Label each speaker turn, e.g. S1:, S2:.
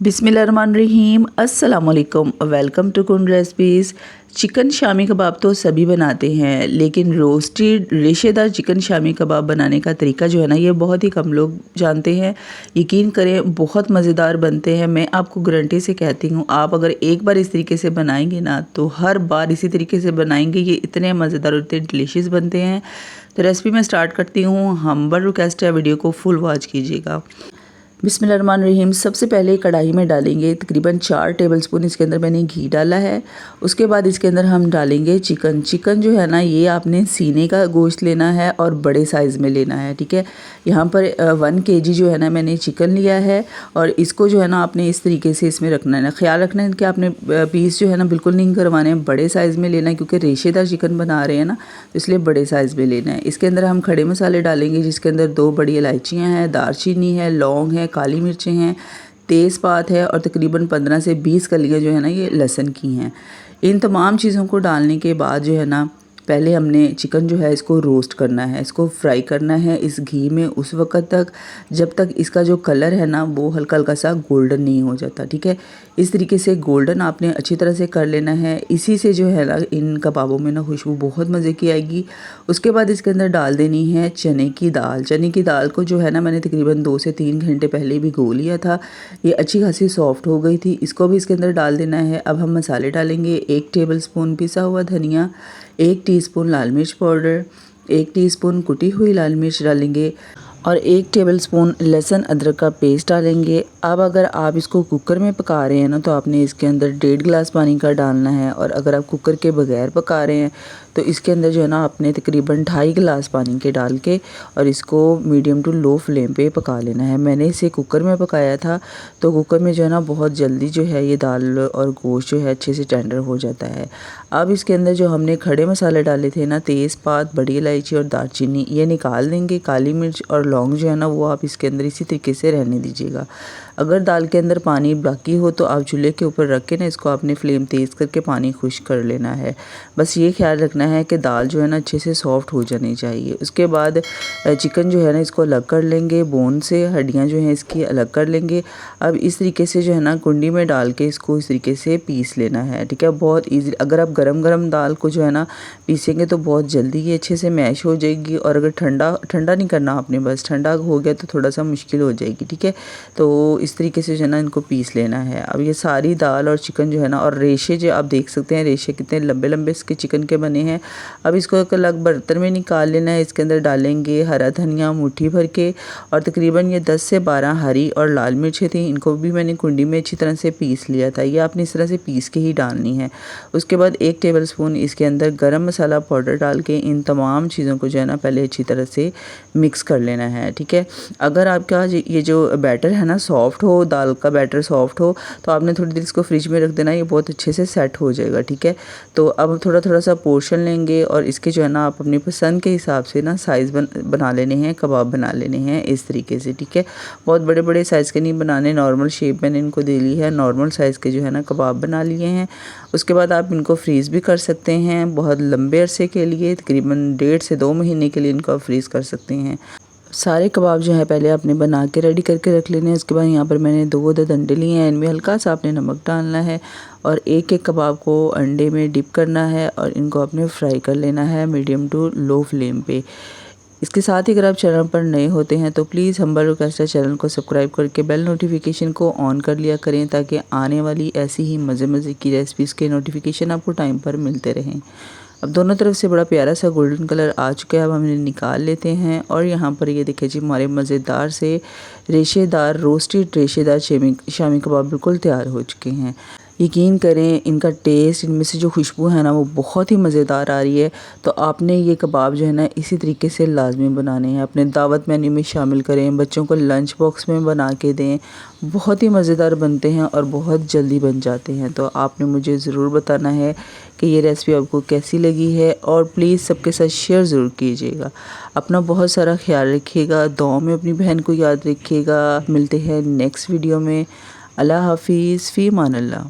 S1: बिस्मिल्लाहिर्रहमानिर्रहीम अस्सलाम वालेकुम। वेलकम टू कुन रेसिपीज़। चिकन शामी कबाब तो सभी बनाते हैं, लेकिन रोस्टेड रेशेदार चिकन शामी कबाब बनाने का तरीका जो है ना, ये बहुत ही कम लोग जानते हैं। यकीन करें, बहुत मज़ेदार बनते हैं। मैं आपको गारंटी से कहती हूँ, आप अगर एक बार इस तरीके से बनाएंगे ना, तो हर बार इसी तरीके से बनाएंगे। ये इतने मज़ेदार और इतने डिलीशियस बनते हैं। तो रेसिपी मैं स्टार्ट करती हूँ। हम्बल रिक्वेस्ट है, वीडियो को फुल वॉच कीजिएगा। बिस्मिल्लाहिर्रहमानिर्रहीम। सबसे पहले कढ़ाई में डालेंगे तकरीबन 4 टेबलस्पून, इसके अंदर मैंने घी डाला है। उसके बाद इसके अंदर हम डालेंगे चिकन जो है ना, ये आपने सीने का गोश्त लेना है और बड़े साइज़ में लेना है, ठीक है। यहाँ पर 1 kg जो है ना, मैंने चिकन लिया है और इसको जो है ना, आपने इस तरीके से इसमें रखना है ना। ख्याल रखना है कि आपने पीस जो है ना, बिल्कुल नहीं करवाने हैं, बड़े साइज़ में लेना है, क्योंकि रेशेदार चिकन बना रहे हैं ना, तो इसलिए बड़े साइज़ में लेना है। इसके अंदर हम खड़े मसाले डालेंगे, जिसके अंदर 2 बड़ी इलायचियाँ हैं, दालचीनी है, लौंग है, काली मिर्चें हैं, तेज़पात है और तकरीबन 15 से 20 कलियाँ जो है ना, ये लहसुन की हैं। इन तमाम चीज़ों को डालने के बाद जो है ना, पहले हमने चिकन जो है इसको रोस्ट करना है, इसको फ्राई करना है इस घी में उस वक़्त तक जब तक इसका जो कलर है ना, वो हल्का हल्का सा गोल्डन नहीं हो जाता, ठीक है। इस तरीके से गोल्डन आपने अच्छी तरह से कर लेना है। इसी से जो है ना, इन कबाबों में ना खुशबू बहुत मज़े की आएगी। उसके बाद इसके अंदर डाल देनी है चने की दाल। चने की दाल को जो है ना, मैंने तकरीबन 2 से 3 घंटे पहले भिगो लिया था। ये अच्छी खासी सॉफ्ट हो गई थी। इसको भी इसके अंदर डाल देना है। अब हम मसाले डालेंगे। 1 टेबलस्पून पिसा हुआ धनिया, 1 टीस्पून लाल मिर्च पाउडर, 1 टीस्पून कुटी हुई लाल मिर्च डालेंगे और 1 टेबलस्पून लहसुन अदरक का पेस्ट डालेंगे। अब अगर आप इसको कुकर में पका रहे हैं ना, तो आपने इसके अंदर 1.5 गिलास पानी का डालना है, और अगर आप कुकर के बगैर पका रहे हैं तो इसके अंदर जो है ना, आपने तकरीबन 2.5 गिलास पानी के डाल के और इसको मीडियम टू लो फ्लेम पे पका लेना है। मैंने इसे कुकर में पकाया था, तो कुकर में जो है ना, बहुत जल्दी जो है ये दाल और गोश्त जो है अच्छे से टेंडर हो जाता है। अब इसके अंदर जो हमने खड़े मसाले डाले थे ना, तेज़पात, बड़ी इलायची और दालचीनी, ये निकाल देंगे। काली मिर्च और लौंग जो है ना, वो आप इसके अंदर इसी तरीके से रहने दीजिएगा। अगर दाल के अंदर पानी बाकी हो तो आप चूल्हे के ऊपर रख के ना, इसको आपने फ्लेम तेज़ करके पानी खुश कर लेना है। बस ये ख्याल रखना है कि दाल जो है ना, अच्छे से सॉफ्ट हो जानी चाहिए। उसके बाद चिकन जो है ना, इसको अलग कर लेंगे, बोन से हड्डियाँ जो हैं इसकी अलग कर लेंगे। अब इस तरीके से जो है ना, कुंडी में डाल के इसको इस तरीके से पीस लेना है, ठीक है। बहुत ईजी। अगर आप गरम दाल को जो है ना पीसेंगे तो बहुत जल्दी ये अच्छे से मैश हो जाएगी, और अगर ठंडा नहीं करना आपने, बस ठंडा हो गया तो थोड़ा सा मुश्किल हो जाएगी, ठीक है। तो इस तरीके से जो है ना, इनको पीस लेना है। अब ये सारी दाल और चिकन जो है ना, और रेशे जो आप देख सकते हैं, रेशे कितने लंबे लंबे इसके चिकन के बने हैं। अब इसको एक अलग बर्तन में निकाल लेना है। इसके अंदर डालेंगे हरा धनिया मुट्ठी भर के, और तकरीबन ये 10 से 12 हरी और लाल मिर्चें थी, इनको भी मैंने कुंडी में अच्छी तरह से पीस लिया था। ये आपने इस तरह से पीस के ही डालनी है। उसके बाद 1 टेबलस्पून इसके अंदर गरम मसाला पाउडर डाल के इन तमाम चीज़ों को जो है ना, पहले अच्छी तरह से मिक्स कर लेना है, ठीक है। अगर आपका ये जो बैटर है ना सॉफ्ट हो, दाल का बैटर सॉफ्ट हो, तो आपने थोड़ी देर इसको फ्रिज में रख देना, ये बहुत अच्छे से सेट हो जाएगा, ठीक है। तो अब थोड़ा सा पोर्शन लेंगे और इसके जो है ना, आप अपनी पसंद के हिसाब से ना साइज़ बना लेने हैं, कबाब बना लेने हैं इस तरीके से, ठीक है। बहुत बड़े बड़े साइज़ के नहीं बनाने, नॉर्मल शेप मैंने इनको दे ली है। नॉर्मल साइज़ के जो है ना कबाब बना लिए हैं। उसके बाद आप इनको फ्रीज़ भी कर सकते हैं बहुत लंबे अरसे के लिए, तकरीबन 1.5 से 2 महीने के लिए इनको आप फ्रीज़ कर सकते हैं। सारे कबाब जो है पहले आपने बना के रेडी करके रख लेने हैं। उसके बाद यहाँ पर मैंने 2 अदद अंडे लिए हैं, इनमें हल्का सा आपने नमक डालना है और एक एक कबाब को अंडे में डिप करना है और इनको आपने फ्राई कर लेना है मीडियम टू लो फ्लेम पे। इसके साथ ही अगर आप चैनल पर नए होते हैं तो प्लीज़ हम्बल रिक्वेस्ट है, चैनल को सब्सक्राइब करके बेल नोटिफिकेशन को ऑन कर लिया करें, ताकि आने वाली ऐसी ही मज़े की रेसिपीज़ के नोटिफिकेशन आपको टाइम पर मिलते रहें। अब दोनों तरफ से बड़ा प्यारा सा गोल्डन कलर आ चुका है। अब हम इन्हें निकाल लेते हैं और यहाँ पर ये देखिए जी, हमारे मज़ेदार से रेशेदार रोस्टेड रेशेदार शामी कबाब बिल्कुल तैयार हो चुके हैं। यकीन करें, इनका टेस्ट, इनमें से जो खुशबू है ना, वो बहुत ही मज़ेदार आ रही है। तो आपने ये कबाब जो है ना, इसी तरीके से लाजमी बनाने हैं, अपने दावत मेन्यू में शामिल करें, बच्चों को लंच बॉक्स में बना के दें। बहुत ही मज़ेदार बनते हैं और बहुत जल्दी बन जाते हैं। तो आपने मुझे ज़रूर बताना है कि ये रेसिपी आपको कैसी लगी है, और प्लीज़ सबके साथ शेयर ज़रूर कीजिएगा। अपना बहुत सारा ख्याल रखिएगा, दुआ में अपनी बहन को याद रखिएगा। मिलते हैं नेक्स्ट वीडियो में। अल्लाह हाफिज़, फ़ी अमान अल्लाह।